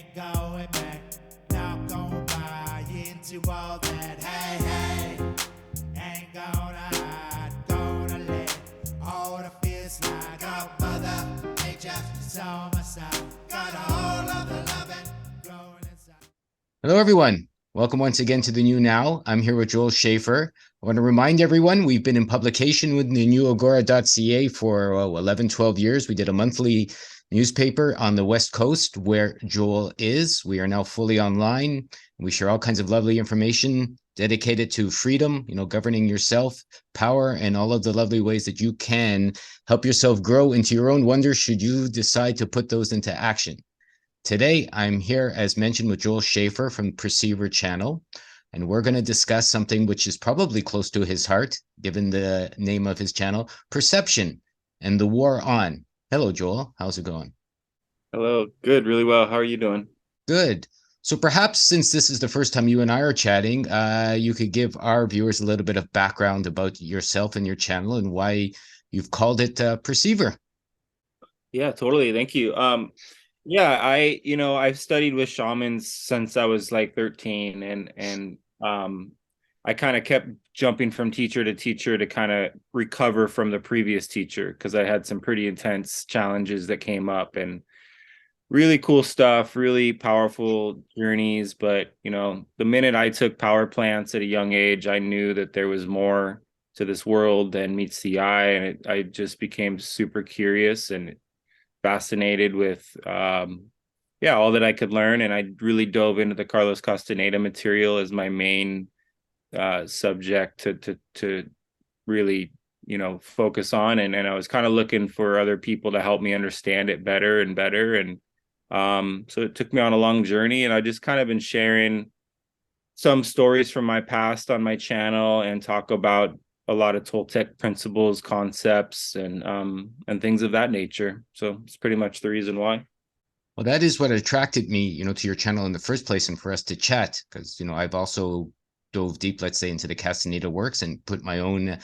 ain't going back. Not gonna buy into all that. Hey, hey, ain't gonna hide. Gonna let all the fears slide. Got Mother Nature is on my side. Got all of the loving growing inside. Hello, everyone. Welcome once again to the New Now. I'm here with Joel Schafer. I want to remind everyone we've been in publication with TheNewAgrOA.ca for 11, 12 years. We did a monthly newspaper on the West Coast where Joel is. We are now fully online. We share all kinds of lovely information dedicated to freedom, governing yourself, power, and all of the lovely ways that you can help yourself grow into your own wonders should you decide to put those into action. Today, I'm here, as mentioned, with Joel Schafer from Perceiver Channel, and we're going to discuss something which is probably close to his heart, given the name of his channel, perception and the war on. Hello, Joel. How's it going? Hello. Good. Really well. How are you doing? Good. So perhaps since this is the first time you and I are chatting, you could give our viewers a little bit of background about yourself and your channel and why you've called it Perceiver. Yeah, totally. Thank you. Yeah, I've studied with shamans since I was like 13 and I kind of kept jumping from teacher to teacher to kind of recover from the previous teacher because I had some pretty intense challenges that came up and really cool stuff, really powerful journeys. But, the minute I took power plants at a young age, I knew that there was more to this world than meets the eye. And I just became super curious and fascinated with, all that I could learn. And I really dove into the Carlos Castaneda material as my main subject to really, focus on. And I was kind of looking for other people to help me understand it better and better. And so it took me on a long journey, and I just kind of been sharing some stories from my past on my channel and talk about a lot of Toltec principles, concepts, and things of that nature. So it's pretty much the reason why. Well, that is what attracted me, to your channel in the first place and for us to chat, because, I've also dove deep, let's say, into the Castaneda works and put my own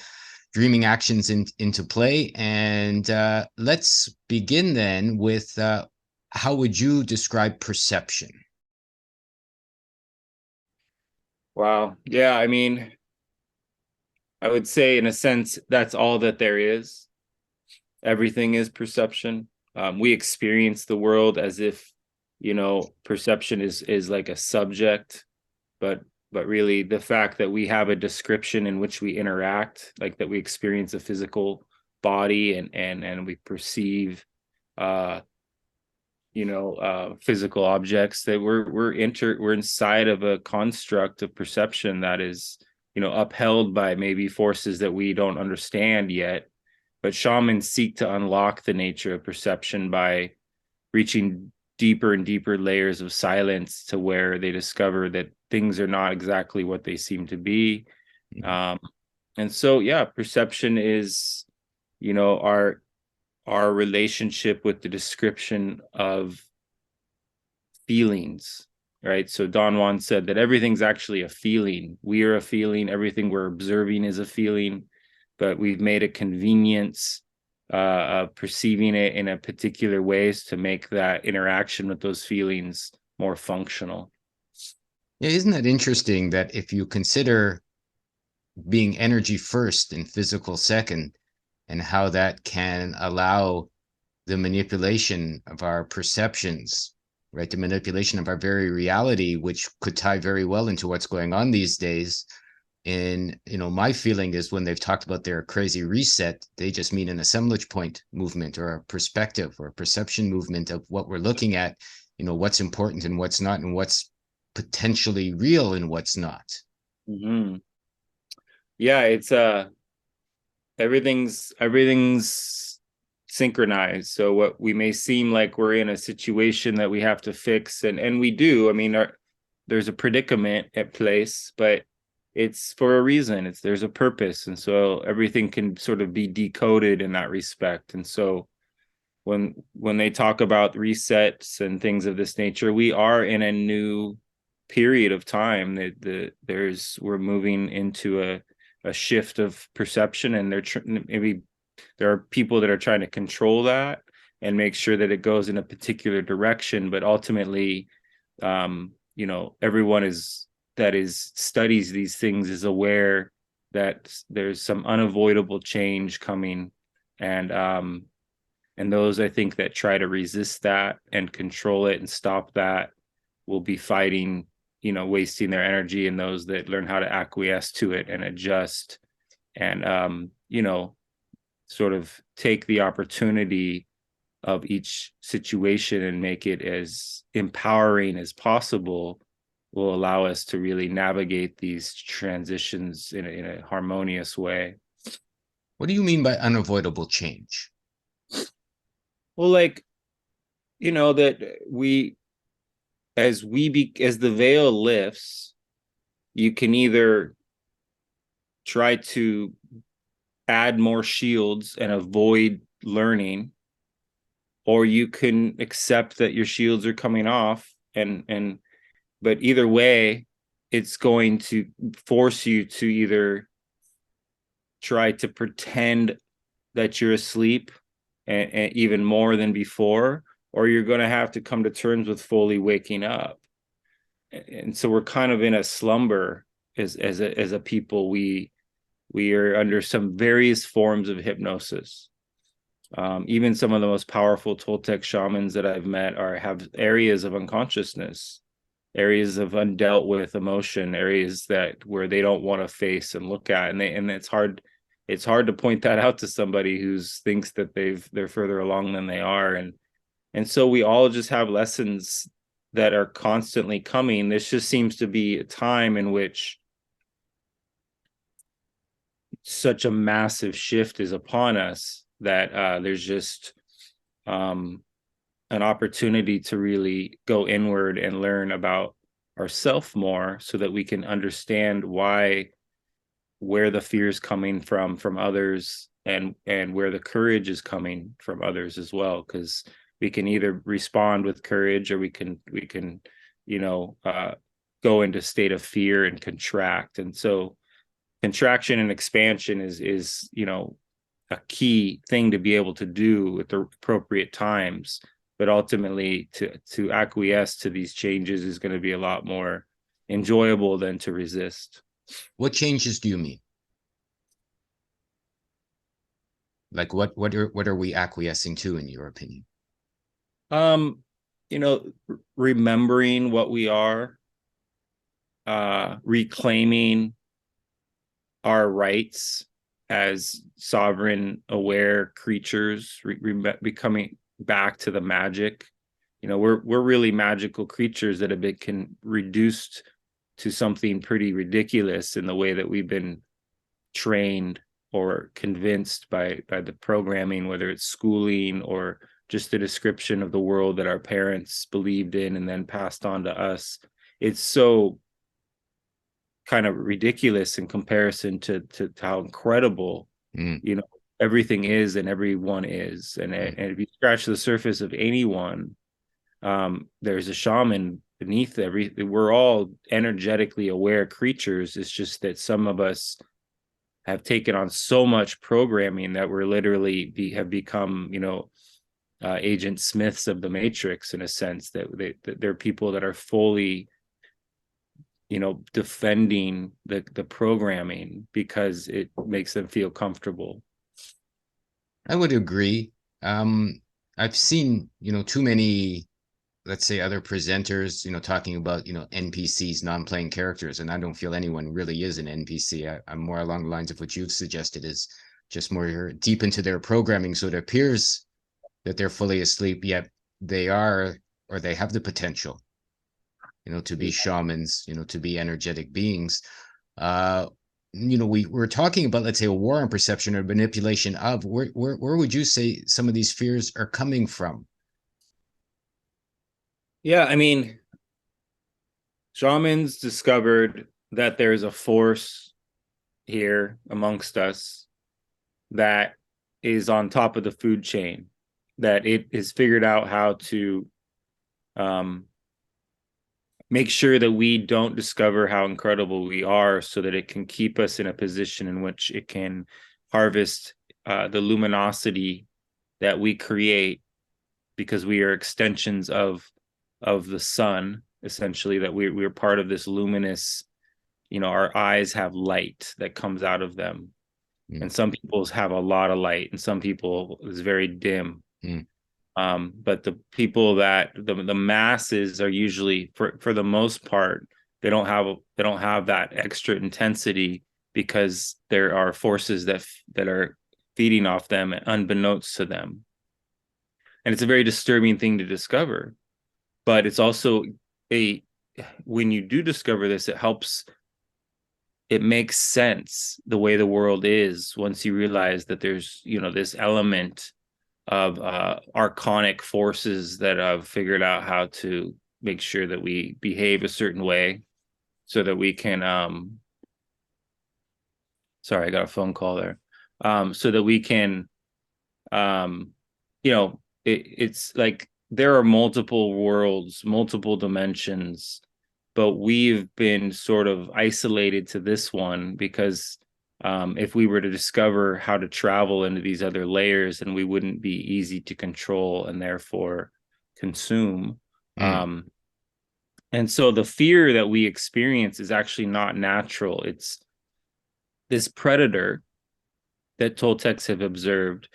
dreaming actions into play. And let's begin then with how would you describe perception? Wow. Yeah, I mean, I would say in a sense, that's all that there is. Everything is perception. We experience the world as if, perception is like a subject, but really the fact that we have a description in which we interact, like that we experience a physical body and we perceive physical objects, that we're inside of a construct of perception that is, upheld by maybe forces that we don't understand yet. But shamans seek to unlock the nature of perception by reaching deeper and deeper layers of silence to where they discover that things are not exactly what they seem to be. And so, yeah, perception is, our relationship with the description of feelings, right? So Don Juan said that everything's actually a feeling. We are a feeling. Everything we're observing is a feeling, but we've made a convenience of perceiving it in a particular ways to make that interaction with those feelings more functional. Yeah, isn't that interesting that if you consider being energy first and physical second, and how that can allow the manipulation of our perceptions, right? The manipulation of our very reality, which could tie very well into what's going on these days. And, my feeling is when they've talked about their crazy reset, they just mean an assemblage point movement or a perspective or a perception movement of what we're looking at, what's important and what's not, and what's potentially real and what's not. Mm-hmm. Yeah, it's everything's synchronized. So what we may seem like we're in a situation that we have to fix, and we do. I mean, there's a predicament at place, but it's for a reason. There's a purpose, and so everything can sort of be decoded in that respect. And so when they talk about resets and things of this nature, we are in a new period of time. We're moving into a shift of perception, and maybe there are people that are trying to control that and make sure that it goes in a particular direction, but ultimately everyone that studies these things is aware that there's some unavoidable change coming, and those, I think, that try to resist that and control it and stop that will be fighting, wasting their energy, and those that learn how to acquiesce to it and adjust and sort of take the opportunity of each situation and make it as empowering as possible, will allow us to really navigate these transitions in a harmonious way. What do you mean by unavoidable change? Well, like, that as the veil lifts, you can either try to add more shields and avoid learning, or you can accept that your shields are coming off, but either way, it's going to force you to either try to pretend that you're asleep and even more than before, or you're going to have to come to terms with fully waking up. And so we're kind of in a slumber as a people. We are under some various forms of hypnosis. Even some of the most powerful Toltec shamans that I've met have areas of unconsciousness, areas of undealt with emotion, areas where they don't want to face and look at, and it's hard to point that out to somebody who thinks that they're further along than they are, and so we all just have lessons that are constantly coming. This just seems to be a time in which such a massive shift is upon us that there's just an opportunity to really go inward and learn about ourselves more, so that we can understand where the fear is coming from others, and where the courage is coming from others as well, because we can either respond with courage, or we can go into state of fear and contract. And so contraction and expansion is a key thing to be able to do at the appropriate times, but ultimately to acquiesce to these changes is going to be a lot more enjoyable than to resist. What changes do you mean? Like what are we acquiescing to, in your opinion? Remembering what we are, reclaiming our rights as sovereign, aware creatures, becoming back to the magic. We're really magical creatures that have been reduced to something pretty ridiculous in the way that we've been trained or convinced by the programming, whether it's schooling or just the description of the world that our parents believed in and then passed on to us. It's so kind of ridiculous in comparison to how incredible everything is and everyone is. And if you scratch the surface of anyone, there's a shaman beneath everything. We're all energetically aware creatures. It's just that some of us have taken on so much programming that we're literally have become Agent Smiths of the Matrix, in a sense, that they're people that are fully defending the programming because it makes them feel comfortable. I would agree. I've seen too many, let's say, other presenters talking about NPCs, non-playing characters, and I don't feel anyone really is an NPC. I'm more along the lines of what you've suggested, is just more deep into their programming, so it appears that they're fully asleep, yet they are, or they have the potential to be shamans, to be energetic beings. We're talking about, let's say, a war on perception or manipulation of. Where would you say some of these fears are coming from? Yeah, I mean, shamans discovered that there's a force here amongst us that is on top of the food chain, that it has figured out how to make sure that we don't discover how incredible we are, so that it can keep us in a position in which it can harvest the luminosity that we create, because we are extensions of the sun, essentially, that we're part of this luminous, our eyes have light that comes out of them. Mm. And some people's have a lot of light, and some people is very dim. Mm. But the people that the masses are usually, for the most part, they don't have that extra intensity, because there are forces that are feeding off them unbeknownst to them. And it's a very disturbing thing to discover. But it's also when you do discover this, it makes sense the way the world is, once you realize that there's, this element of archonic forces that have figured out how to make sure that we behave a certain way, so that we can sorry, I got a phone call there. So that we can it's like there are multiple worlds, multiple dimensions, but we've been sort of isolated to this one, because if we were to discover how to travel into these other layers, then we wouldn't be easy to control and therefore consume. And so the fear that we experience is actually not natural. It's this predator that Toltecs have observed.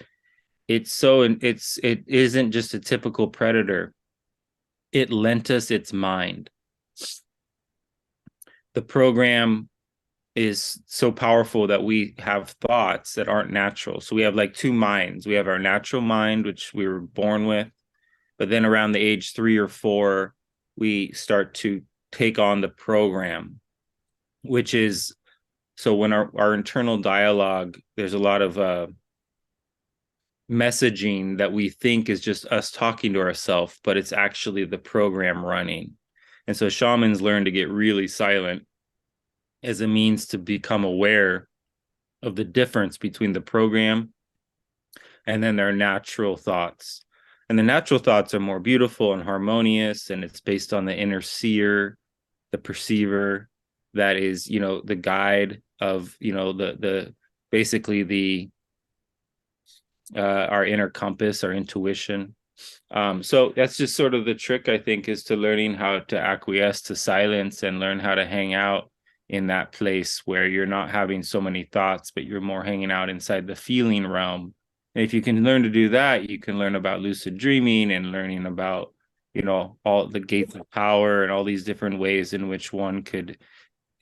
It isn't just a typical predator. It lent us its mind. The program is so powerful that we have thoughts that aren't natural. So we have like two minds. We have our natural mind, which we were born with, but then around the age 3 or 4, we start to take on the program, which is, so when our internal dialogue, there's a lot of messaging that we think is just us talking to ourselves, but it's actually the program running. And so shamans learn to get really silent as a means to become aware of the difference between the program and then their natural thoughts. And the natural thoughts are more beautiful and harmonious, and it's based on the inner seer, the perceiver, that is, the guide of, the basically the our inner compass, our intuition. So that's just sort of the trick, I think, is to learning how to acquiesce to silence and learn how to hang out in that place where you're not having so many thoughts, but you're more hanging out inside the feeling realm. And if you can learn to do that, you can learn about lucid dreaming and learning about, all the gates of power and all these different ways in which one could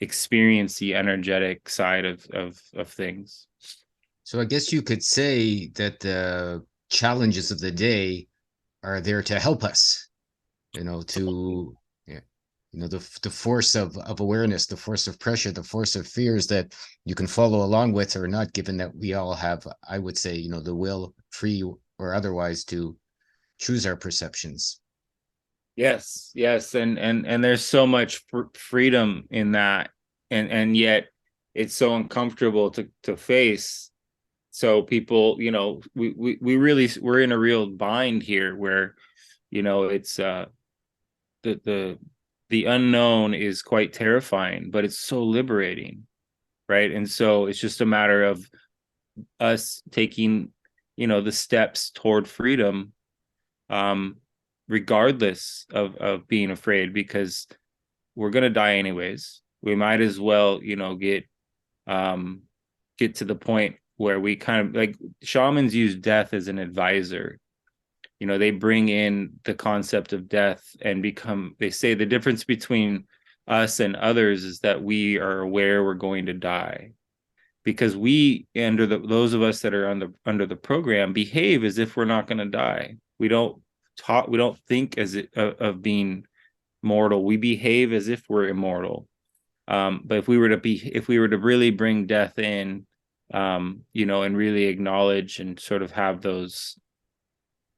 experience the energetic side of things. So I guess you could say that the challenges of the day are there to help us, to the force of awareness, the force of pressure, the force of fears that you can follow along with or not, given that we all have, I would say, the will, free or otherwise, to choose our perceptions. Yes, and there's so much freedom in that, and yet it's so uncomfortable to face. So people, we really, we're in a real bind here, where it's the unknown is quite terrifying, but it's so liberating, right? And so it's just a matter of us taking, the steps toward freedom, regardless of being afraid, because we're gonna die anyways. We might as well, get to the point where we kind of, like, shamans use death as an advisor. They bring in the concept of death and they say the difference between us and others is that we are aware we're going to die, because we, those of us that are under the program, behave as if we're not going to die. We don't think of being mortal. We behave as if we're immortal. But if we were to really bring death in, and really acknowledge and sort of have those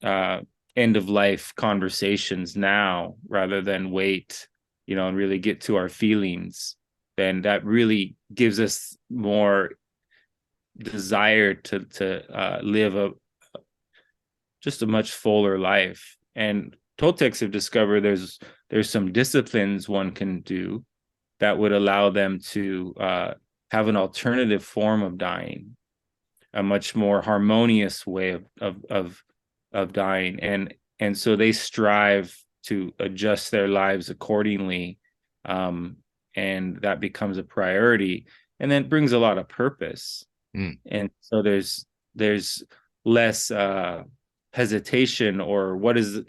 end of life conversations now, rather than wait, and really get to our feelings, then that really gives us more desire to live just a much fuller life. And Toltecs have discovered there's some disciplines one can do that would allow them to have an alternative form of dying, a much more harmonious way of dying. And so they strive to adjust their lives accordingly, and that becomes a priority, and then it brings a lot of purpose. And so there's less hesitation, or what is,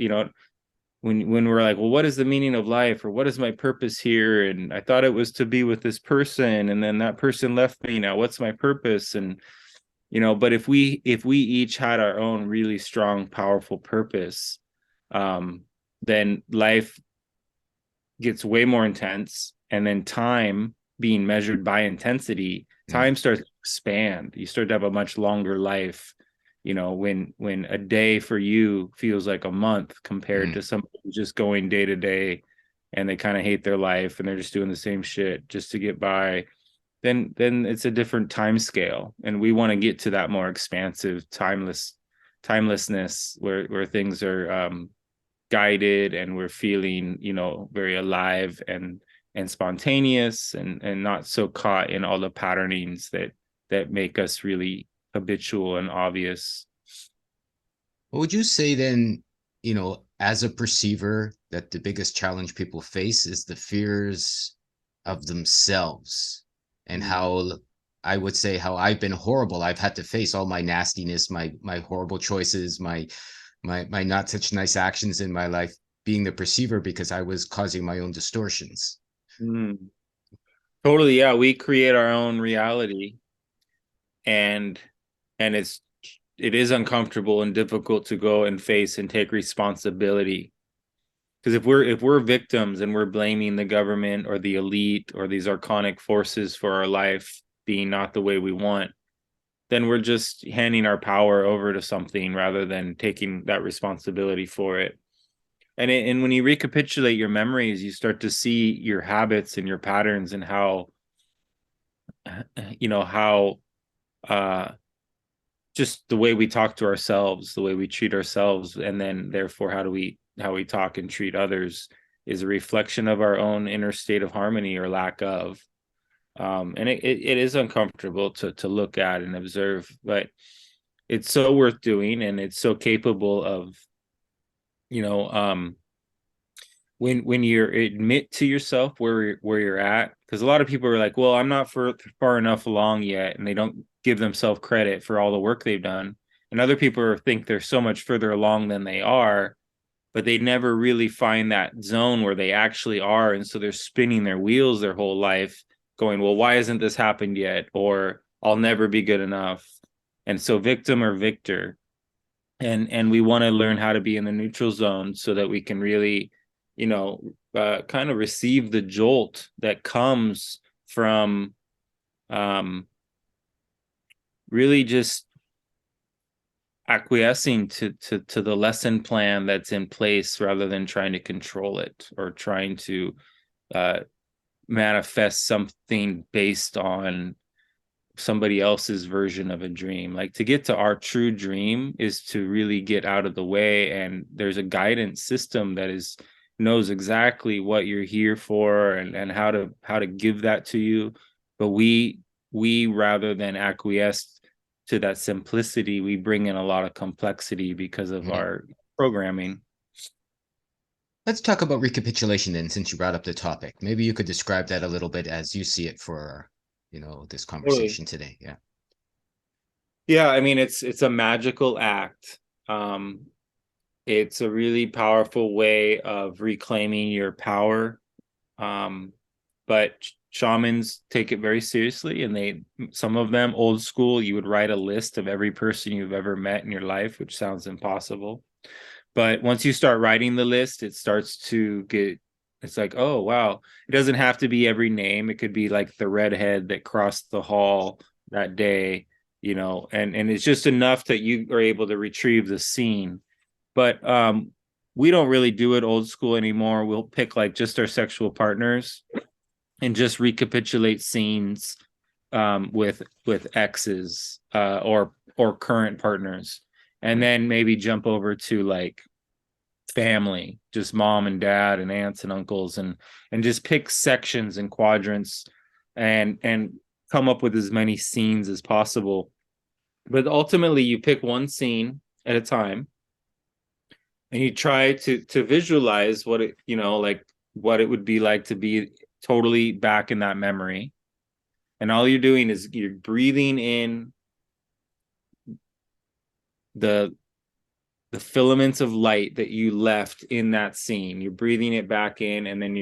when we're like, well, what is the meaning of life, or what is my purpose here, and I thought it was to be with this person, and then that person left me, now what's my purpose? And but if we each had our own really strong, powerful purpose, then life gets way more intense, and then time, being measured by intensity, time starts to expand. You start to have a much longer life, when a day for you feels like a month compared to somebody who's just going day to day, and they kind of hate their life, and they're just doing the same shit just to get by. Then it's a different time scale, and we want to get to that more expansive timelessness where things are guided, and we're feeling very alive and spontaneous, and not so caught in all the patternings that make us really habitual and obvious. What would you say then, as a perceiver, that the biggest challenge people face is the fears of themselves, and how I would say how I've been horrible. I've had to face all my nastiness, my horrible choices, my not such nice actions in my life, being the perceiver, because I was causing my own distortions. Totally. Yeah. We create our own reality, and it is uncomfortable and difficult to go and face and take responsibility. Because if we're victims, and we're blaming the government or the elite or these archonic forces for our life being not the way we want, then we're just handing our power over to something rather than taking that responsibility for it. And when you recapitulate your memories, you start to see your habits and your patterns, and how just the way we talk to ourselves, the way we treat ourselves, and then therefore how we talk and treat others is a reflection of our own inner state of harmony or lack of. And it is uncomfortable to look at and observe, but it's so worth doing, and it's so capable of, when you admit to yourself where you're at. Because a lot of people are like, well, I'm not far enough along yet, and they don't give themselves credit for all the work they've done. And other people think they're so much further along than they are, but they never really find that zone where they actually are. And so they're spinning their wheels their whole life, going, well, why hasn't this happened yet? Or I'll never be good enough. And so victim or victor. And we want to learn how to be in the neutral zone, so that we can really, kind of receive the jolt that comes from really just acquiescing to the lesson plan that's in place, rather than trying to control it, or trying to manifest something based on somebody else's version of a dream. Like, to get to our true dream is to really get out of the way, and there's a guidance system that knows exactly what you're here for, and how to give that to you. But we rather than acquiesce to that simplicity, we bring in a lot of complexity because of our programming. Let's talk about recapitulation then, since you brought up the topic. Maybe you could describe that a little bit as you see it for, this conversation today. Yeah. Yeah, I mean, it's a magical act. It's a really powerful way of reclaiming your power. But shamans take it very seriously, and some of them, old school, you would write a list of every person you've ever met in your life, which sounds impossible. But once you start writing the list, it starts to it's like, oh, wow. It doesn't have to be every name. It could be like the redhead that crossed the hall that day, and it's just enough that you are able to retrieve the scene. But we don't really do it old school anymore. We'll pick like just our sexual partners and just recapitulate scenes with exes or current partners, and then maybe jump over to like family, just mom and dad and aunts and uncles, and just pick sections and quadrants, and come up with as many scenes as possible. But ultimately, you pick one scene at a time, and you try to visualize what it, like what it would be like to be totally back in that memory. And all you're doing is you're breathing in the filaments of light that you left in that scene. You're breathing it back in, and then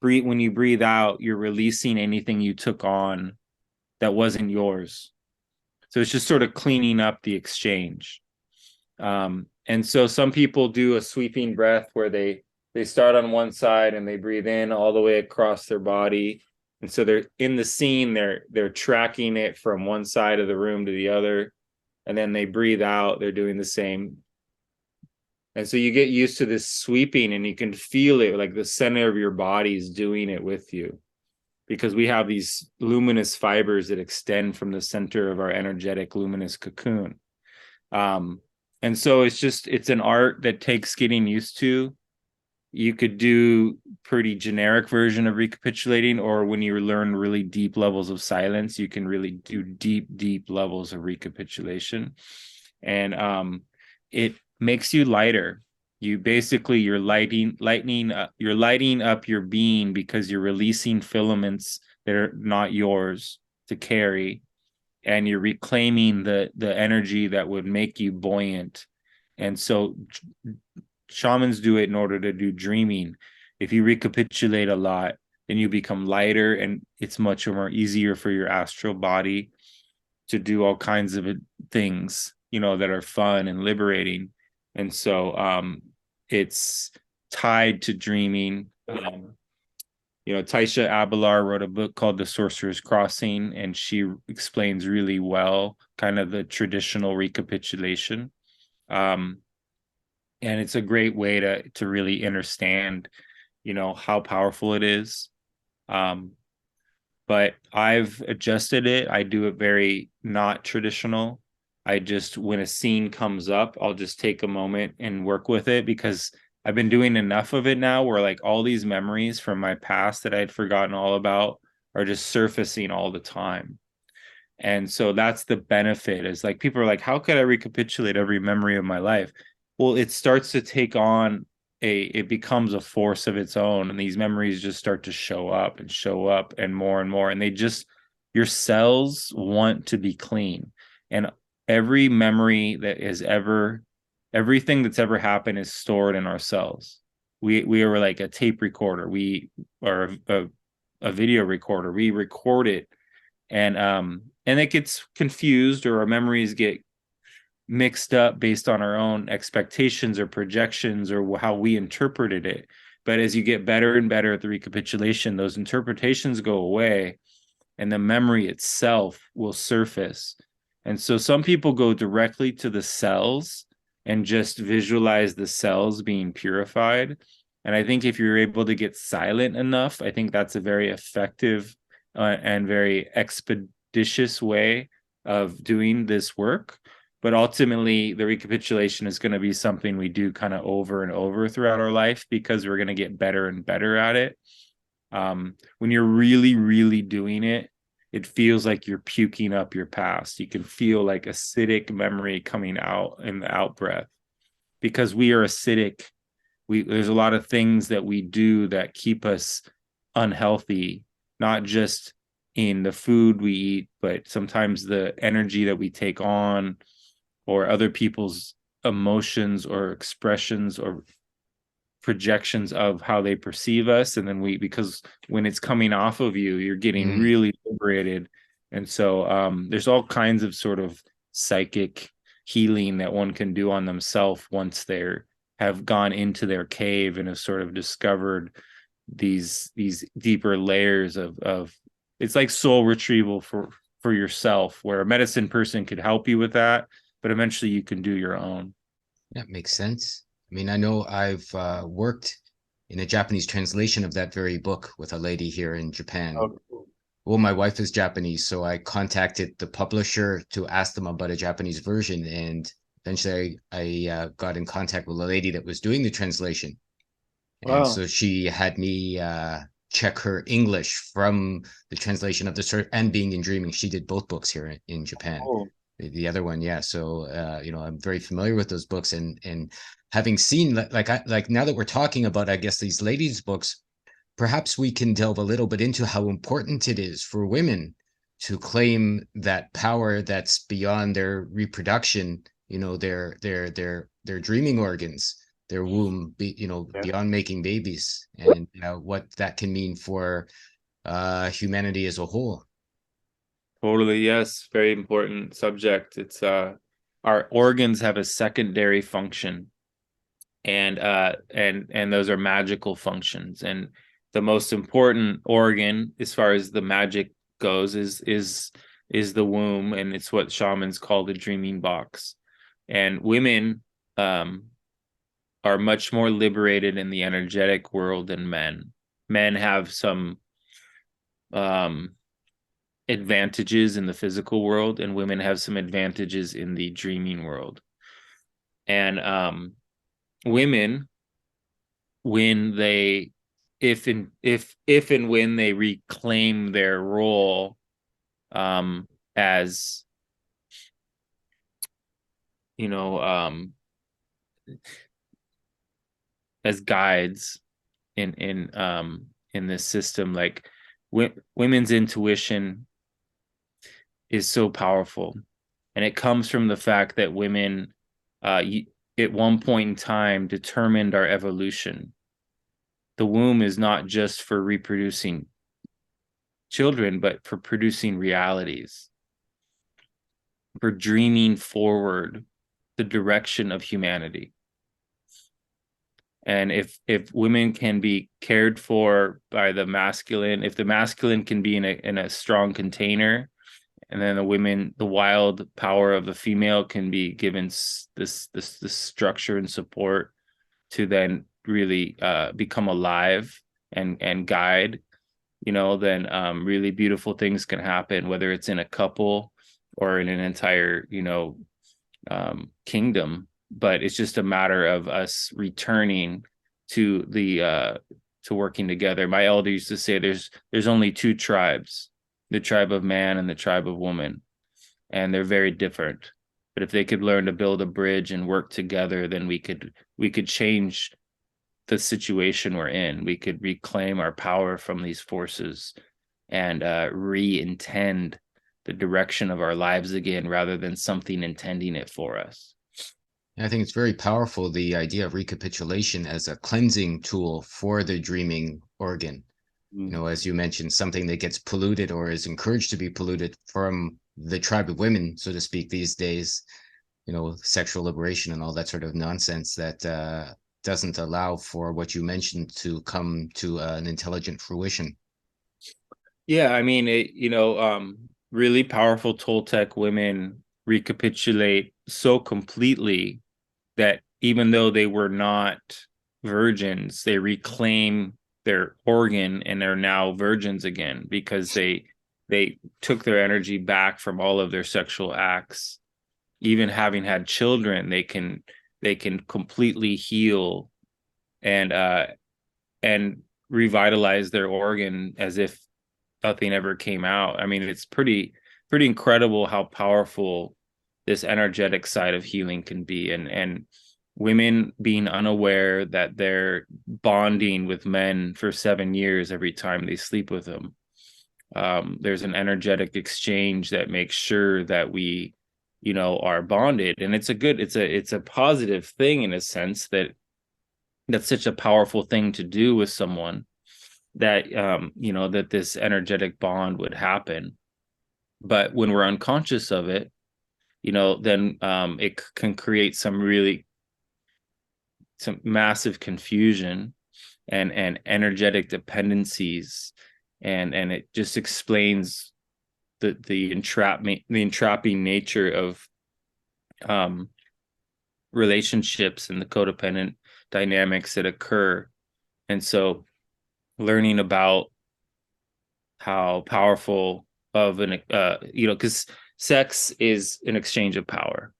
when you breathe out, you're releasing anything you took on that wasn't yours. So it's just sort of cleaning up the exchange. And so some people do a sweeping breath where they start on one side and they breathe in all the way across their body. And so they're in the scene, they're tracking it from one side of the room to the other. And then they breathe out, they're doing the same. And so you get used to this sweeping, and you can feel it, like the center of your body is doing it with you, because we have these luminous fibers that extend from the center of our energetic luminous cocoon. And so it's an art that takes getting used to. You could do pretty generic version of recapitulating, or when you learn really deep levels of silence, you can really do deep levels of recapitulation. And it makes you lighter. You're lighting up your being, because you're releasing filaments that are not yours to carry, and you're reclaiming the energy that would make you buoyant. And so shamans do it in order to do dreaming. If you recapitulate a lot, then you become lighter, and it's much more easier for your astral body to do all kinds of things, that are fun and liberating. And so it's tied to dreaming. Taisha Abelard wrote a book called The Sorcerer's Crossing, and she explains really well kind of the traditional recapitulation. And it's a great way to really understand, how powerful it is. But I've adjusted it. I do it very not traditional. When a scene comes up, I'll just take a moment and work with it, because I've been doing enough of it now where like all these memories from my past that I'd forgotten all about are just surfacing all the time. And so that's the benefit, is like people are like, how could I recapitulate every memory of my life? Well, it starts to take on it becomes a force of its own, and these memories just start to show up and more, and your cells want to be clean. And every memory everything that's ever happened is stored in our cells. We are like a tape recorder. We are a video recorder. We record it, and it gets confused, or our memories get mixed up based on our own expectations or projections or how we interpreted it. But as you get better and better at the recapitulation, those interpretations go away, and the memory itself will surface. And so some people go directly to the cells and just visualize the cells being purified. And I think if you're able to get silent enough, I think that's a very effective and very expeditious way of doing this work. But ultimately, the recapitulation is going to be something we do kind of over and over throughout our life, because we're going to get better and better at it. When you're really, really doing it, it feels like you're puking up your past. You can feel like acidic memory coming out in the out breath, because we are acidic. There's a lot of things that we do that keep us unhealthy, not just in the food we eat, but sometimes the energy that we take on, or other people's emotions or expressions or projections of how they perceive us. And then because when it's coming off of you, you're getting really liberated. And so there's all kinds of sort of psychic healing that one can do on themselves once have gone into their cave and have sort of discovered these deeper layers of it's like soul retrieval for yourself, where a medicine person could help you with that, but eventually you can do your own. That makes sense. I mean, I know I've worked in a Japanese translation of that very book with a lady here in Japan. Oh, cool. Well, my wife is Japanese, so I contacted the publisher to ask them about a Japanese version, and eventually I got in contact with a lady that was doing the translation. Wow. And so she had me check her English from the translation of the and Being in Dreaming. She did both books here in Japan. Oh. The other one, yeah. So I'm very familiar with those books, and having seen like now that we're talking about, I guess, these ladies' books, perhaps we can delve a little bit into how important it is for women to claim that power that's beyond their reproduction, their dreaming organs, their womb, Yeah. beyond making babies, and what that can mean for humanity as a whole. Totally, yes. Very important subject. It's our organs have a secondary function, and those are magical functions. And the most important organ as far as the magic goes is the womb, and it's what shamans call the dreaming box. And women are much more liberated in the energetic world than men. Men have some um advantages in the physical world, and women have some advantages in the dreaming world. And women, when they if and when they reclaim their role as you know as guides in this system, like women's intuition is so powerful, and it comes from the fact that women at one point in time determined our evolution. The womb is not just for reproducing children, but for producing realities, for dreaming forward the direction of humanity. And if women can be cared for by the masculine, if the masculine can be in a strong container, and then the wild power of the female can be given this structure and support to then really become alive and guide, then really beautiful things can happen, whether it's in a couple or in an entire kingdom. But it's just a matter of us returning to working together. My elder used to say there's only two tribes, the tribe of man and the tribe of woman, and they're very different. But if they could learn to build a bridge and work together, then we could change the situation we're in. We could reclaim our power from these forces and re-intend the direction of our lives again, rather than something intending it for us. I think it's very powerful, the idea of recapitulation as a cleansing tool for the dreaming organ. As you mentioned, something that gets polluted or is encouraged to be polluted from the tribe of women, so to speak, these days, sexual liberation and all that sort of nonsense that doesn't allow for what you mentioned to come to an intelligent fruition. Yeah, I mean, really powerful Toltec women recapitulate so completely that even though they were not virgins, they reclaim their organ and are now virgins again, because they took their energy back from all of their sexual acts. Even having had children, they can completely heal and revitalize their organ as if nothing ever came out. I mean, it's pretty incredible how powerful this energetic side of healing can be. And women being unaware that they're bonding with men for 7 years every time they sleep with them. There's an energetic exchange that makes sure that we, are bonded. And it's a positive thing, in a sense, that's such a powerful thing to do with someone, that that this energetic bond would happen. But when we're unconscious of it, then it can create some massive confusion and energetic dependencies, and it just explains the entrapping nature of relationships and the codependent dynamics that occur. And so learning about how powerful of an because sex is an exchange of power.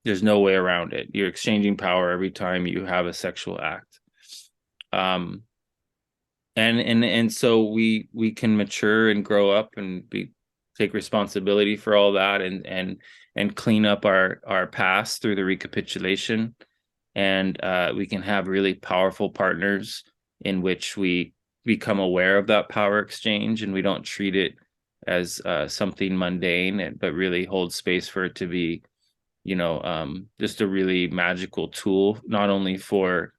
There's no way around it. You're exchanging power every time you have a sexual act. And so we can mature and grow up and take responsibility for all that, and clean up our past through the recapitulation, and we can have really powerful partners in which we become aware of that power exchange, and we don't treat it as something mundane, but really hold space for it to be, just a really magical tool, not only for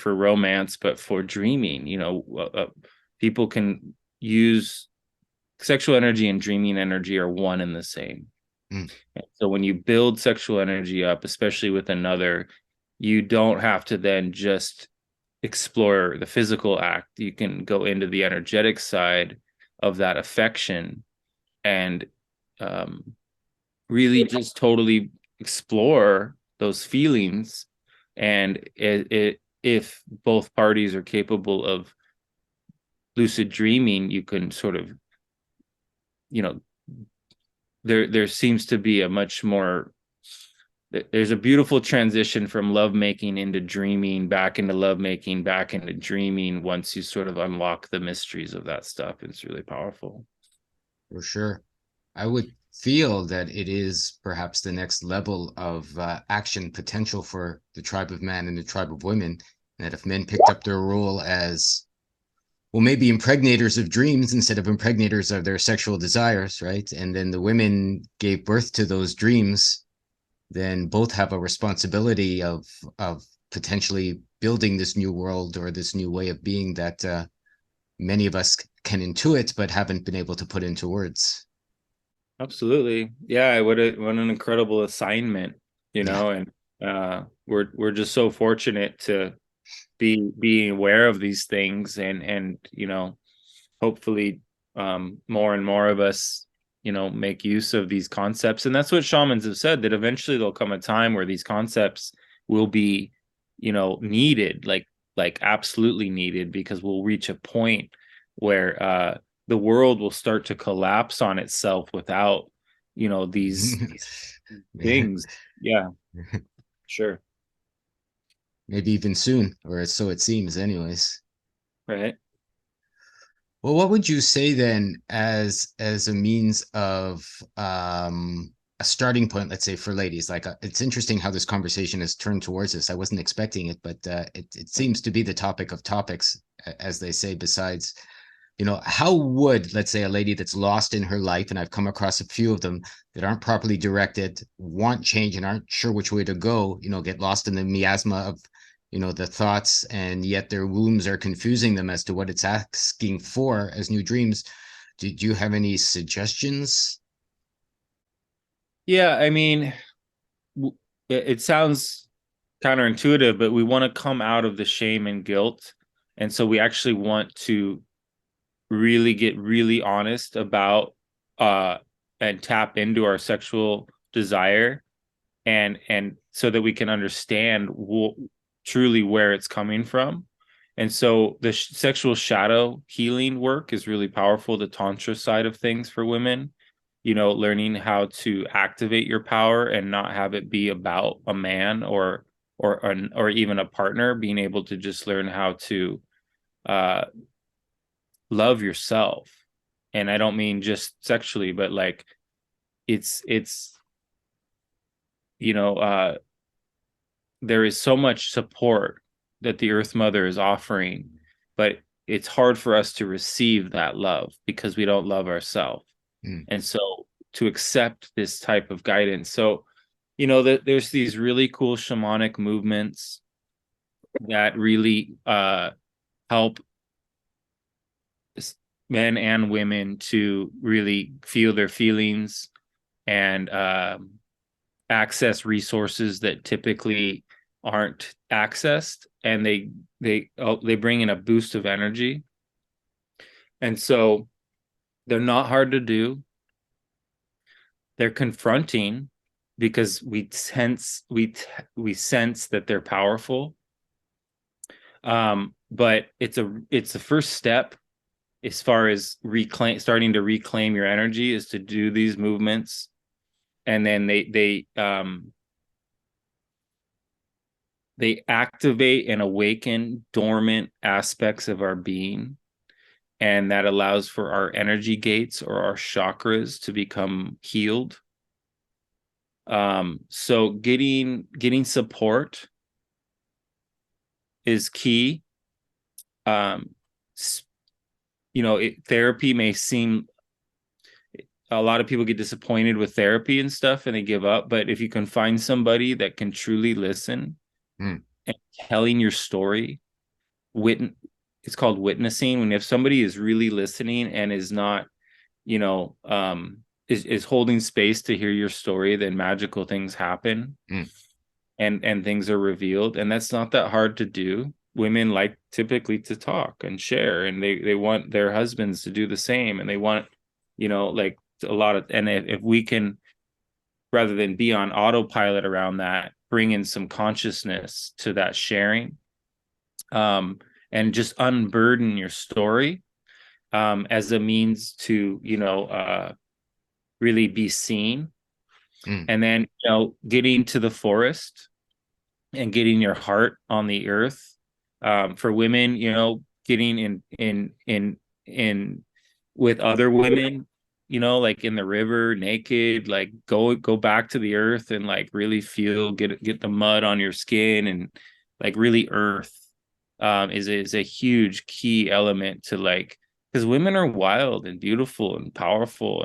romance, but for dreaming. People can use sexual energy and dreaming energy are one and the same. Mm. So when you build sexual energy up, especially with another, you don't have to then just explore the physical act. You can go into the energetic side of that affection and really just totally explore those feelings. And if both parties are capable of lucid dreaming, you can sort of, there seems to be there's a beautiful transition from lovemaking into dreaming, back into lovemaking, back into dreaming, once you sort of unlock the mysteries of that stuff. It's really powerful. For sure. I would feel that it is perhaps the next level of action potential for the tribe of man and the tribe of women. And that if men picked up their role as, well, maybe impregnators of dreams instead of impregnators of their sexual desires, right? And then the women gave birth to those dreams, then both have a responsibility of potentially building this new world or this new way of being that many of us can intuit but haven't been able to put into words. Absolutely. Yeah, what an incredible assignment, and we're just so fortunate to be aware of these things, and hopefully more and more of us make use of these concepts. And that's what shamans have said, that eventually there'll come a time where these concepts will be needed, like absolutely needed, because we'll reach a point where the world will start to collapse on itself without these things. Yeah, sure. Maybe even soon, or so it seems anyways. Right. Well, what would you say then as a means of a starting point, let's say for ladies? Like it's interesting how this conversation has turned towards this. I wasn't expecting it, but it seems to be the topic of topics, as they say. Besides, how would, let's say, a lady that's lost in her life, and I've come across a few of them that aren't properly directed, want change and aren't sure which way to go, get lost in the miasma of the thoughts, and yet their wombs are confusing them as to what it's asking for as new dreams. Do you have any suggestions? Yeah, I mean, it sounds counterintuitive, but we want to come out of the shame and guilt. And so we actually want to really get really honest about and tap into our sexual desire, and so that we can understand truly where it's coming from. And so the sexual shadow healing work is really powerful, the tantra side of things for women, learning how to activate your power and not have it be about a man or even a partner, being able to just learn how to love yourself. And I don't mean just sexually, but like it's there is so much support that the Earth Mother is offering, but it's hard for us to receive that love because we don't love ourselves. And so to accept this type of guidance. So, there's these really cool shamanic movements that really help men and women to really feel their feelings and access resources that typically aren't accessed, and they bring in a boost of energy. And so they're not hard to do. They're confronting because we sense that they're powerful. But it's the first step as far as starting to reclaim your energy, is to do these movements. And then they activate and awaken dormant aspects of our being. and that allows for our energy gates or our chakras to become healed. So getting support is key. Therapy may seem, a lot of people get disappointed with therapy and stuff and they give up, but if you can find somebody that can truly listen and telling your story, it's called witnessing. When if somebody is really listening and is not, is holding space to hear your story, then magical things happen and things are revealed. And that's not that hard to do. Women like typically to talk and share, and they want their husbands to do the same, and they want, like a lot of, and if we can, rather than be on autopilot around that, bring in some consciousness to that sharing, and just unburden your story, as a means to, really be seen. And then, getting to the forest and getting your heart on the earth. For women, getting in with other women, like in the river, naked, like go back to the earth and like really feel, get the mud on your skin, and like really earth, is a huge key element to, like, because women are wild and beautiful and powerful,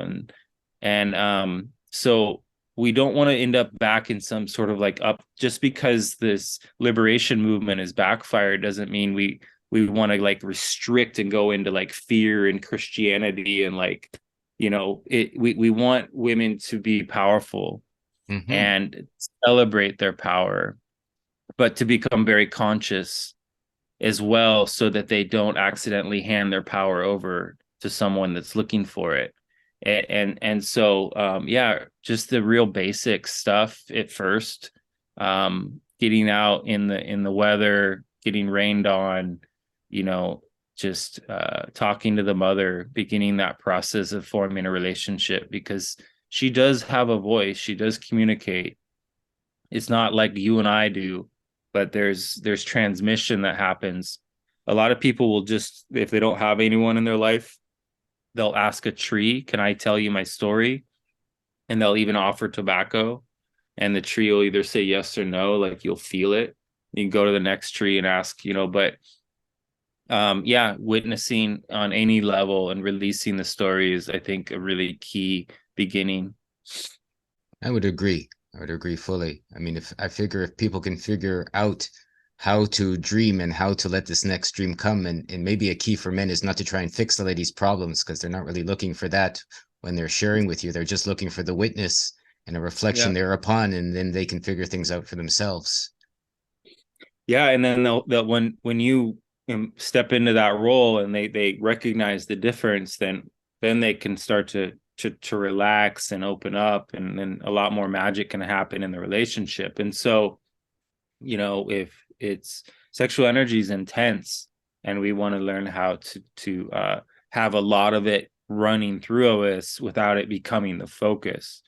and so we don't want to end up back in some sort of like up, just because this liberation movement is backfired doesn't mean we want to like restrict and go into like fear and Christianity and like, we want women to be powerful and celebrate their power, but to become very conscious as well, so that they don't accidentally hand their power over to someone that's looking for it. So just the real basic stuff at first, getting out in the weather, getting rained on, just talking to the mother, beginning that process of forming a relationship, because she does have a voice, she does communicate. It's not like you and I do, but there's transmission that happens. A lot of people will just, if they don't have anyone in their life, they'll ask a tree, can I tell you my story? And they'll even offer tobacco, and the tree will either say yes or no, like you'll feel it. You can go to the next tree and ask, but witnessing on any level and releasing the story is, I think, a really key beginning. I would agree fully. I mean, if people can figure out how to dream and how to let this next dream come, and maybe a key for men is not to try and fix the lady's problems, because they're not really looking for that when they're sharing with you. They're just looking for the witness and a reflection thereupon, and then they can figure things out for themselves. Yeah, and then they'll when you step into that role and they recognize the difference, then they can start to relax and open up, and then a lot more magic can happen in the relationship. And so, if it's sexual energy is intense, and we want to learn how to have a lot of it running through us without it becoming the focus,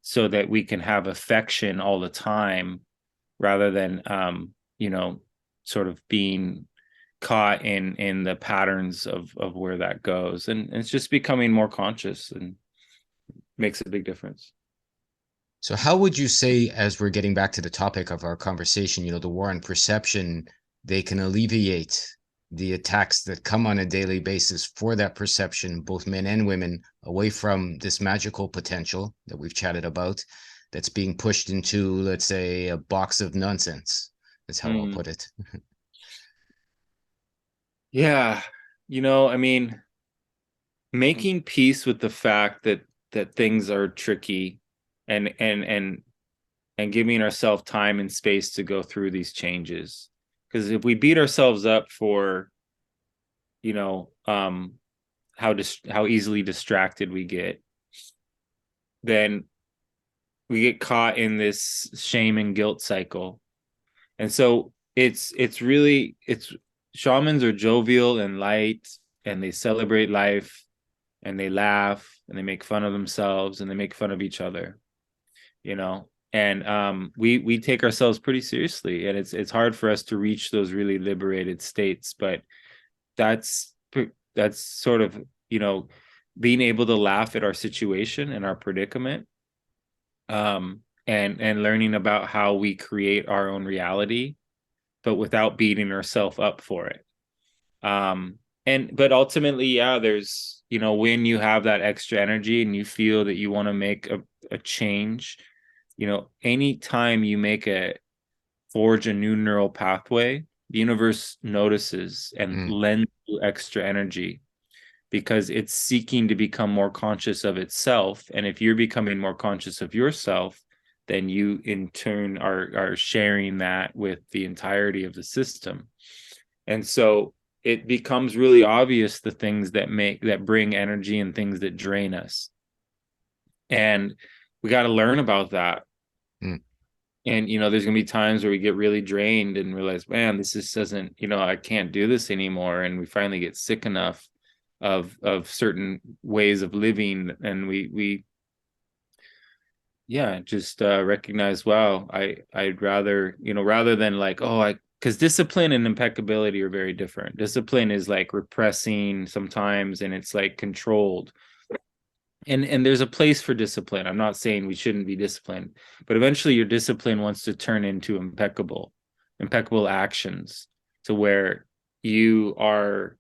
so that we can have affection all the time, rather than sort of being caught in the patterns of where that goes. And it's just becoming more conscious, and makes a big difference. So how would you say, as we're getting back to the topic of our conversation, the war on perception, they can alleviate the attacks that come on a daily basis for that perception, both men and women, away from this magical potential that we've chatted about, that's being pushed into, let's say, a box of nonsense? That's how I'll put it. Yeah. I mean, making peace with the fact that things are tricky, and giving ourselves time and space to go through these changes. Because if we beat ourselves up for, how easily distracted we get, then we get caught in this shame and guilt cycle. And so it's shamans are jovial and light, and they celebrate life, and they laugh, and they make fun of themselves, and they make fun of each other, and we take ourselves pretty seriously, and it's hard for us to reach those really liberated states. But that's that's sort of, being able to laugh at our situation and our predicament, and learning about how we create our own reality, but without beating ourselves up for it. But ultimately, yeah, there's, when you have that extra energy and you feel that you want to make a change, anytime you forge a new neural pathway, the universe notices and lends you extra energy, because it's seeking to become more conscious of itself. And if you're becoming more conscious of yourself, then you in turn are sharing that with the entirety of the system. And so it becomes really obvious the things that bring energy and things that drain us. And we got to learn about that. And, there's going to be times where we get really drained and realize, man, this just doesn't, I can't do this anymore. And we finally get sick enough of certain ways of living. And we just recognize, wow, I'd rather, rather than like, because discipline and impeccability are very different. Discipline is like repressing sometimes, and it's like controlled. And there's a place for discipline. I'm not saying we shouldn't be disciplined, but eventually your discipline wants to turn into impeccable actions, to where you are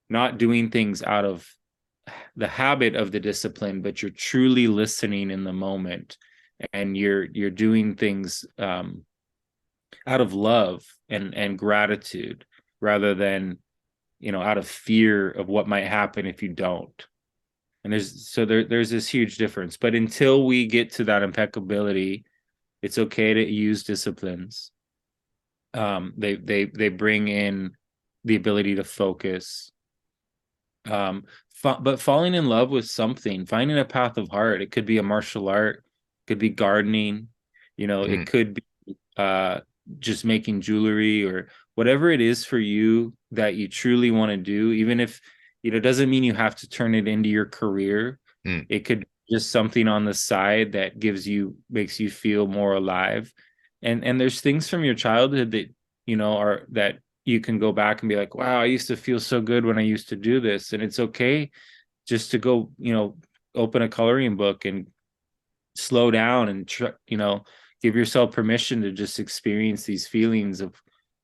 not doing things out of the habit of the discipline, but you're truly listening in the moment, and you're doing things out of love and gratitude, rather than out of fear of what might happen if you don't. And there's this huge difference. But until we get to that impeccability, it's okay to use disciplines. They bring in the ability to focus. But falling in love with something, finding a path of heart. It could be a martial art, it could be gardening, it could be just making jewelry, or whatever it is for you that you truly want to do. Even if doesn't mean you have to turn it into your career. It could be just something on the side that makes you feel more alive. And there's things from your childhood that are that you can go back and be like, wow, I used to feel so good when I used to do this. And it's okay just to go, open a coloring book and slow down and give yourself permission to just experience these feelings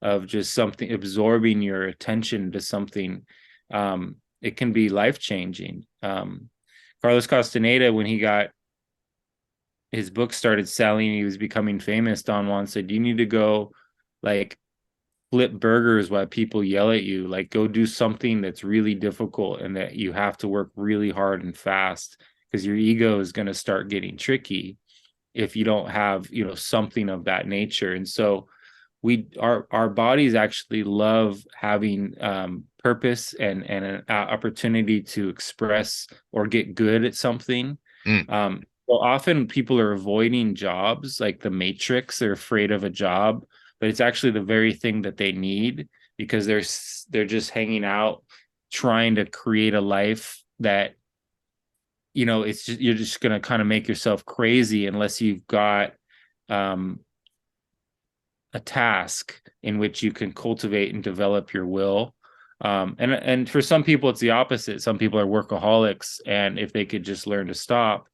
of just something, absorbing your attention to something. It can be life-changing. Carlos Castaneda, when he got his book started selling, he was becoming famous, Don Juan said, you need to go like flip burgers while people yell at you. Like, go do something that's really difficult and that you have to work really hard and fast, because your ego is going to start getting tricky if you don't have something of that nature. And so our bodies actually love having purpose and an opportunity to express or get good at something. Well, often people are avoiding jobs like the Matrix. They're afraid of a job, but it's actually the very thing that they need, because they're just hanging out trying to create a life that it's just, you're just going to kind of make yourself crazy unless you've got a task in which you can cultivate and develop your will. And for some people, it's the opposite. Some people are workaholics, and if they could just learn to stop,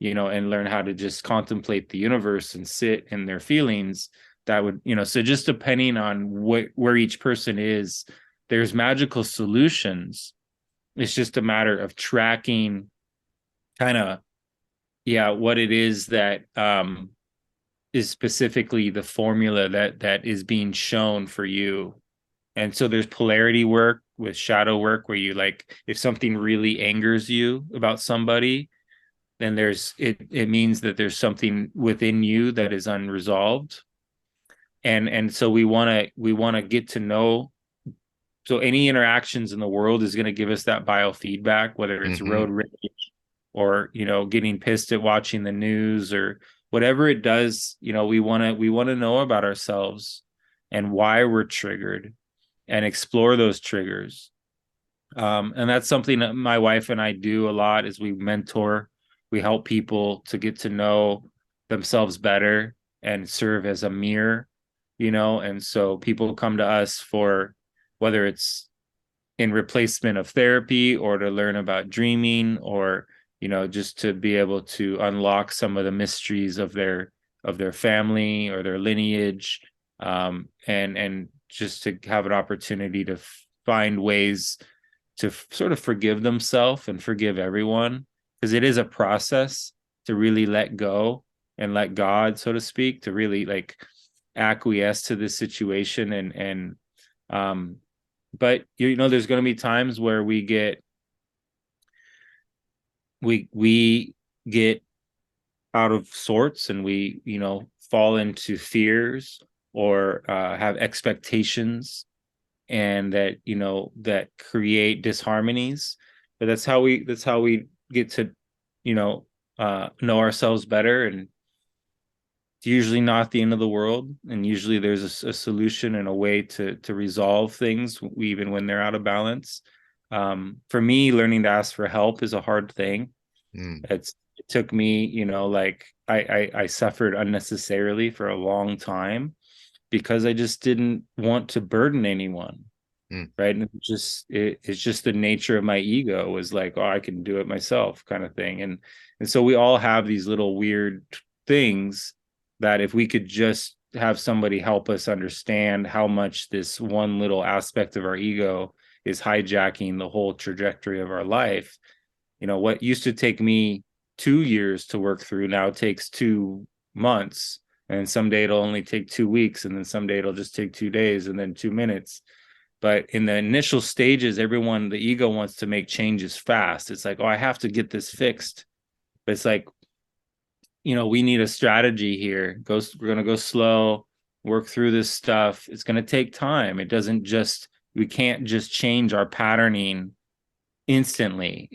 and learn how to just contemplate the universe and sit in their feelings, that would, so just depending on where each person is, there's magical solutions. It's just a matter of tracking kind of, what it is that is specifically the formula that is being shown for you. And so there's polarity work with shadow work, where you, like, if something really angers you about somebody, then it means that there's something within you that is unresolved. And so we want to get to know. So any interactions in the world is going to give us that biofeedback, whether it's road rage or, getting pissed at watching the news or whatever it does. We want to know about ourselves and why we're triggered, and explore those triggers. And that's something that my wife and I do a lot. Is we mentor, we help people to get to know themselves better and serve as a mirror, and so people come to us for whether it's in replacement of therapy, or to learn about dreaming, or just to be able to unlock some of the mysteries of their family or their lineage, and just to have an opportunity to find ways to sort of forgive themselves and forgive everyone, because it is a process to really let go and let God, so to speak, to really like acquiesce to this situation. And but there's going to be times where we get out of sorts, and we fall into fears, or have expectations, and that create disharmonies. But that's how we get to know ourselves better. And it's usually not the end of the world, and usually there's a solution and a way to resolve things, even when they're out of balance. For me, learning to ask for help is a hard thing. It took me, like I suffered unnecessarily for a long time, because I just didn't want to burden anyone. Right. And it's just the nature of my ego was like, oh, I can do it myself, kind of thing. And so we all have these little weird things that if we could just have somebody help us understand how much this one little aspect of our ego is hijacking the whole trajectory of our life. What used to take me 2 years to work through now takes 2 months. And someday it'll only take 2 weeks. And then someday it'll just take 2 days, and then 2 minutes. But in the initial stages, the ego wants to make changes fast. It's like, oh, I have to get this fixed. But it's like, we need a strategy here. We're going to go slow, work through this stuff. It's going to take time. We can't just change our patterning instantly.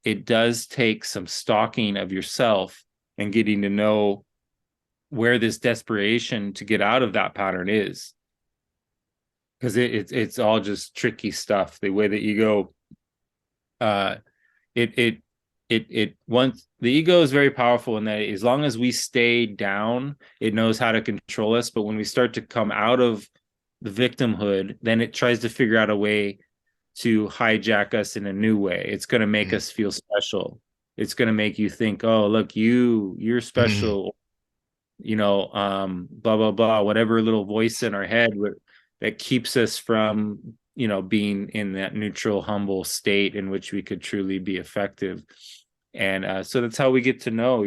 It does take some stalking of yourself and getting to know where this desperation to get out of that pattern is. Because it's all just tricky stuff. The way the ego, once the ego is very powerful in that as long as we stay down, it knows how to control us. But when we start to come out of the victimhood, then it tries to figure out a way to hijack us in a new way. It's going to make us feel special. It's going to make you think, oh, look, you're special, blah, blah, blah, whatever little voice in our head that keeps us from, being in that neutral, humble state in which we could truly be effective. And so that's how we get to know.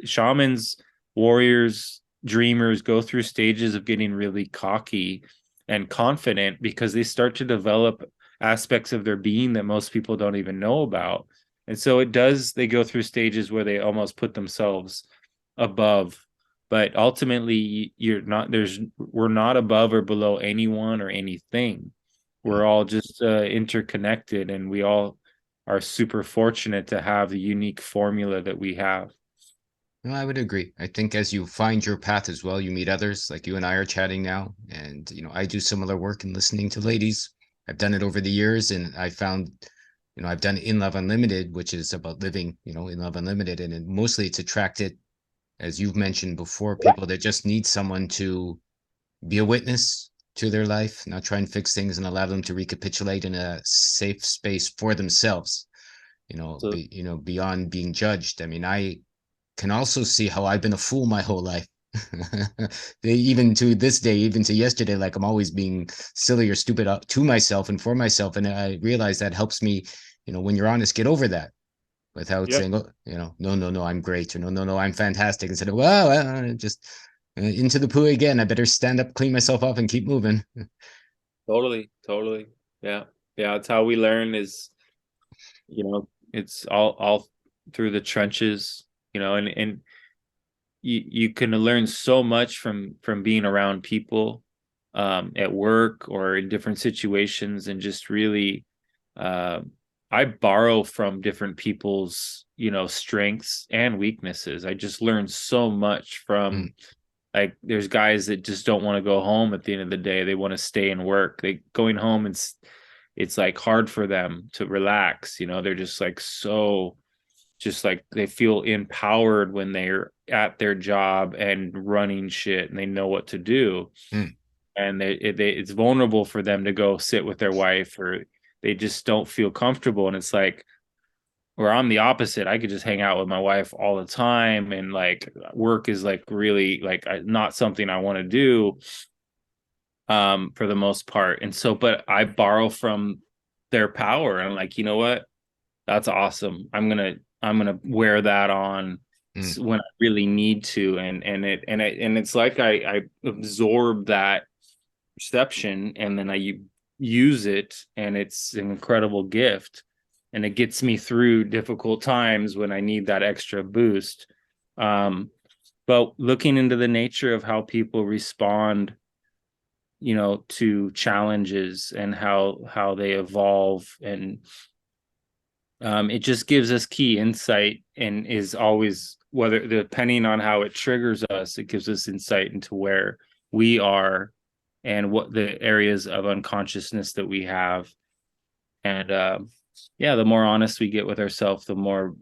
Shamans, warriors, dreamers go through stages of getting really cocky and confident, because they start to develop aspects of their being that most people don't even know about. And so they go through stages where they almost put themselves above. But ultimately, we're not above or below anyone or anything. We're all just interconnected, and we all are super fortunate to have the unique formula that we have. No, I would agree. I think as you find your path as well, you meet others, like you and I are chatting now. And, I do similar work in listening to ladies. I've done it over the years, and I found, I've done In Love Unlimited, which is about living, in love unlimited. And mostly it's attracted, as you've mentioned before, people that just need someone to be a witness to their life, not try and fix things, and allow them to recapitulate in a safe space for themselves, beyond being judged. I mean, I can also see how I've been a fool my whole life. Even to this day, even to yesterday, like I'm always being silly or stupid to myself and for myself. And I realize that helps me, when you're honest, get over that without saying, oh, no, I'm great, or no, I'm fantastic. Instead of, well, just into the poo again. I better stand up, clean myself up, and keep moving. Totally. Yeah. That's how we learn is, it's all through the trenches, and you can learn so much from being around people, at work or in different situations, and just really, I borrow from different people's, strengths and weaknesses. I just learned so much from, like, there's guys that just don't want to go home at the end of the day. They want to stay and work. Going home, it's like hard for them to relax. They're just like, they feel empowered when they're at their job and running shit, and they know what to do. And it's vulnerable for them to go sit with their wife, or they just don't feel comfortable. And it's like, where I'm the opposite. I could just hang out with my wife all the time, and like work is like really like not something I want to do for the most part. And so, but I borrow from their power, and I'm like, you know what? That's awesome. I'm gonna wear that on when I really need to, and it's like I absorb that perception, and then I use it, and it's an incredible gift, and it gets me through difficult times when I need that extra boost. But looking into the nature of how people respond, to challenges, and how they evolve, and it just gives us key insight, and is always, whether depending on how it triggers us, it gives us insight into where we are and what the areas of unconsciousness that we have. And the more honest we get with ourselves, the more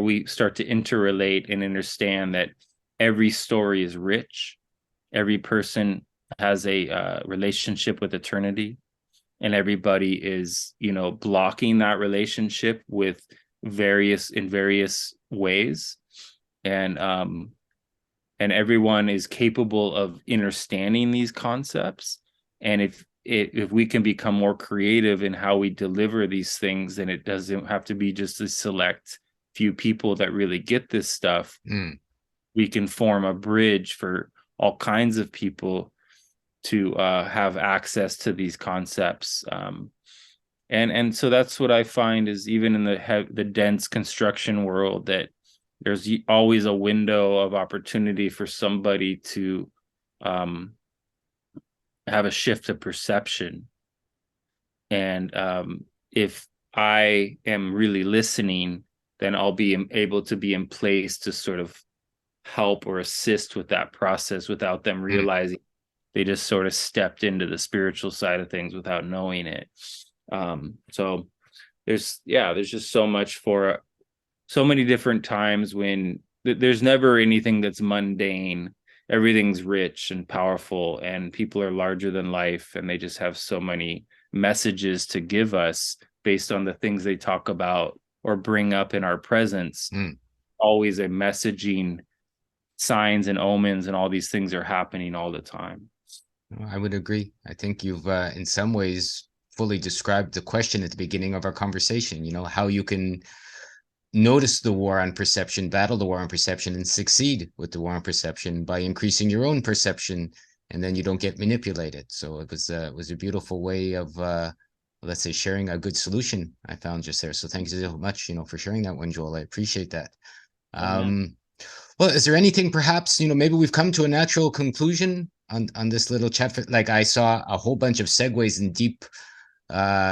we start to interrelate and understand that every story is rich. Every person has a relationship with eternity, and everybody is, blocking that relationship with various ways. And everyone is capable of understanding these concepts. And if we can become more creative in how we deliver these things, then it doesn't have to be just a select few people that really get this stuff. We can form a bridge for all kinds of people to have access to these concepts. And so that's what I find is, even in the dense construction world, that there's always a window of opportunity for somebody to have a shift of perception. And if I am really listening, then I'll be able to be in place to sort of help or assist with that process without them realizing they just sort of stepped into the spiritual side of things without knowing it. So there's just so much for so many different times when there's never anything that's mundane. Everything's rich and powerful, and people are larger than life, and they just have so many messages to give us based on the things they talk about or bring up in our presence. Always a messaging, signs and omens, and all these things are happening all the time. I would agree. I think you've in some ways fully described the question at the beginning of our conversation, how you can notice the war on perception, battle the war on perception, and succeed with the war on perception by increasing your own perception, and then you don't get manipulated. So it was a beautiful way of let's say sharing a good solution I found just there. So thank you so much, for sharing that one, Joel. I appreciate that. Well, is there anything perhaps, maybe we've come to a natural conclusion on this little chat? Like, I saw a whole bunch of segues and deep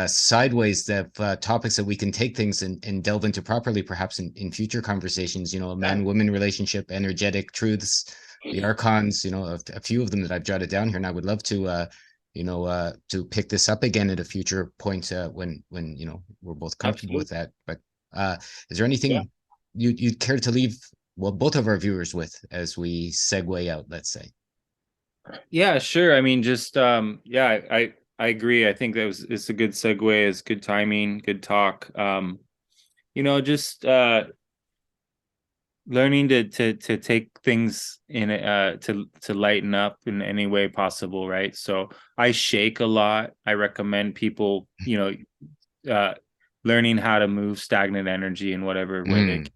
sideways that topics that we can take things and delve into properly, perhaps in future conversations, man-woman relationship, energetic truths, the archons, a few of them that I've jotted down here, and I would love to to pick this up again at a future point when we're both comfortable with that. But is there anything you'd care to leave, well, both of our viewers with as we segue out, let's say? Yeah, sure. I mean, just I agree. I think it's a good segue. It's good timing, good talk. Just learning to take things in to lighten up in any way possible, right? So I shake a lot. I recommend people, learning how to move stagnant energy in whatever way they can.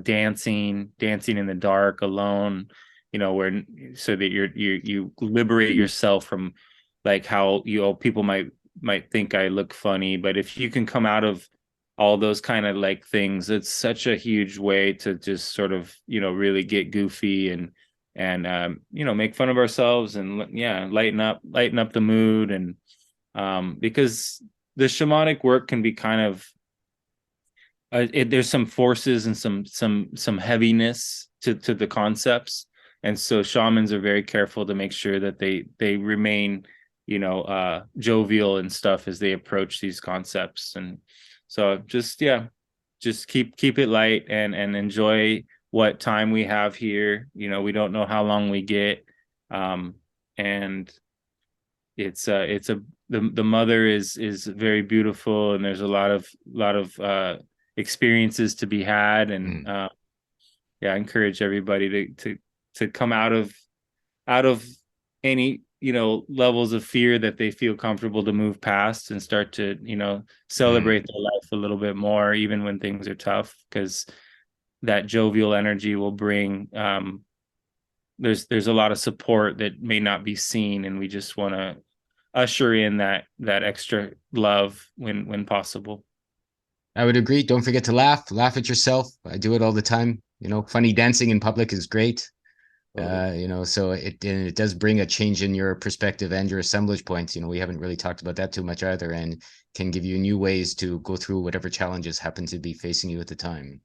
Dancing in the dark alone, where so that you liberate yourself from like how people might think I look funny, but if you can come out of all those kind of like things, it's such a huge way to just sort of really get goofy and make fun of ourselves and lighten up the mood. And because the shamanic work can be kind of there's some forces and some heaviness to the concepts, and so shamans are very careful to make sure that they remain jovial and stuff as they approach these concepts. And so just keep it light and enjoy what time we have here. We don't know how long we get, and it's a the mother is very beautiful, and there's a lot of experiences to be had, and yeah, I encourage everybody to come out of any, you know, levels of fear that they feel comfortable to move past, and start to, you know, celebrate their life a little bit more, even when things are tough, because that jovial energy will bring there's a lot of support that may not be seen, and we just want to usher in that extra love when possible. I would agree. Don't forget to laugh at yourself. I do it all the time. You know, funny dancing in public is great. You know, so it does bring a change in your perspective and your assemblage points. You know, we haven't really talked about that too much either, and can give you new ways to go through whatever challenges happen to be facing you at the time.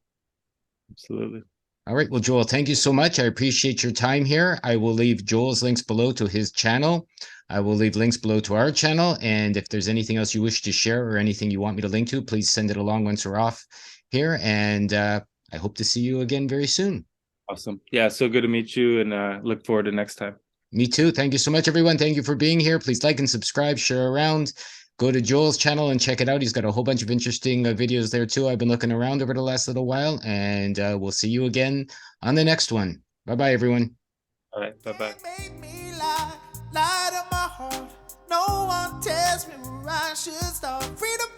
Absolutely. All right. Well, Joel, thank you so much. I appreciate your time here. I will leave Joel's links below to his channel. I will leave links below to our channel. And if there's anything else you wish to share or anything you want me to link to, please send it along once we're off here. And I hope to see you again very soon. Awesome. Yeah, so good to meet you, and look forward to next time. Me too. Thank you so much, everyone. Thank you for being here. Please like and subscribe, share around. Go to Joel's channel and check it out. He's got a whole bunch of interesting videos there too. I've been looking around over the last little while, and we'll see you again on the next one. Bye-bye, everyone. All right. Bye-bye. Light up my heart. No one tells me where I should start. Freedom.